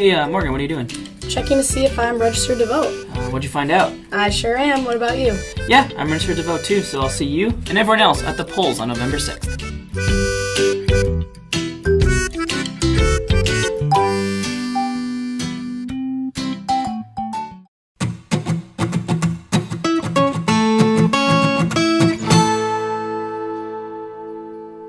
Hey, Morgan, what are you doing? Checking to see if I'm registered to vote. What'd you find out? I sure am. What about you? Yeah, I'm registered to vote too, so I'll see you and everyone else at the polls on November 6th.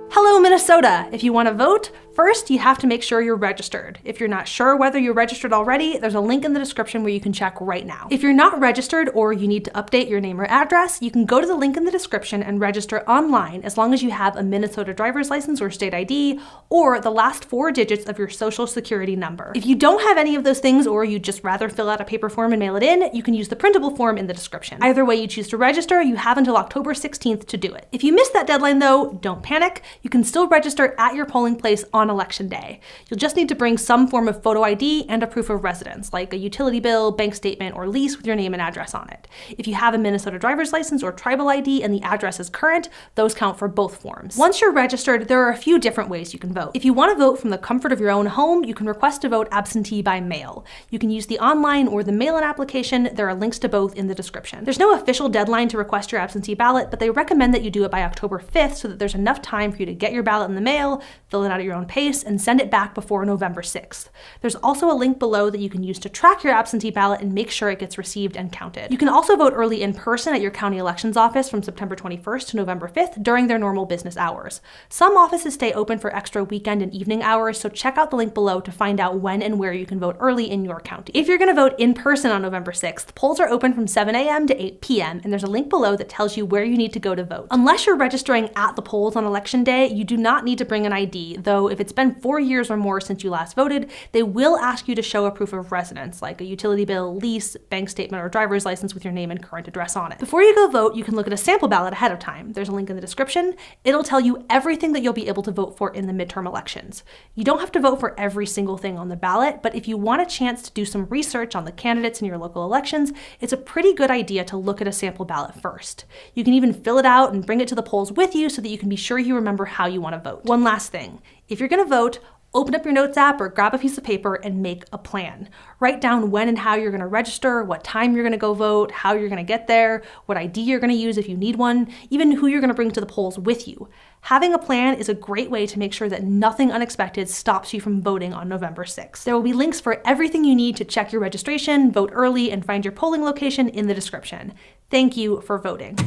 Hello, Minnesota! If you want to vote, first you have to make sure you're registered. If you're not sure whether you're registered already, there's a link in the description where you can check right now. If you're not registered or you need to update your name or address, you can go to the link in the description and register online as long as you have a Minnesota driver's license or state ID or the last 4 digits of your social security number. If you don't have any of those things or you'd just rather fill out a paper form and mail it in, you can use the printable form in the description. Either way you choose to register, you have until October 16th to do it. If you missed that deadline though, don't panic. You can still register at your polling place on election day. You'll just need to bring some form of photo ID and a proof of residence, like a utility bill, bank statement, or lease with your name and address on it. If you have a Minnesota driver's license or tribal ID and the address is current, those count for both forms. Once you're registered, there are a few different ways you can vote. If you want to vote from the comfort of your own home, you can request to vote absentee by mail. You can use the online or the mail-in application. There are links to both in the description. There's no official deadline to request your absentee ballot, but they recommend that you do it by October 5th so that there's enough time for you to get your ballot in the mail, fill it out at your own pace, and send it back before November 6th. There's also a link below that you can use to track your absentee ballot and make sure it gets received and counted. You can also vote early in person at your county elections office from September 21st to November 5th during their normal business hours. Some offices stay open for extra weekend and evening hours, so check out the link below to find out when and where you can vote early in your county. If you're going to vote in person on November 6th, polls are open from 7 a.m. to 8 p.m., and there's a link below that tells you where you need to go to vote. Unless you're registering at the polls on election day, you do not need to bring an ID, though if it's been 4 years or more since you last voted, they will ask you to show a proof of residence, like a utility bill, lease, bank statement, or driver's license with your name and current address on it. Before you go vote, you can look at a sample ballot ahead of time. There's a link in the description. It'll tell you everything that you'll be able to vote for in the midterm elections. You don't have to vote for every single thing on the ballot, but if you want a chance to do some research on the candidates in your local elections, it's a pretty good idea to look at a sample ballot first. You can even fill it out and bring it to the polls with you so that you can be sure you remember how you want to vote. One last thing. If you're going to vote, open up your notes app or grab a piece of paper and make a plan. Write down when and how you're going to register, what time you're going to go vote, how you're going to get there, what ID you're going to use if you need one, even who you're going to bring to the polls with you. Having a plan is a great way to make sure that nothing unexpected stops you from voting on November 6th. There will be links for everything you need to check your registration, vote early, and find your polling location in the description. Thank you for voting.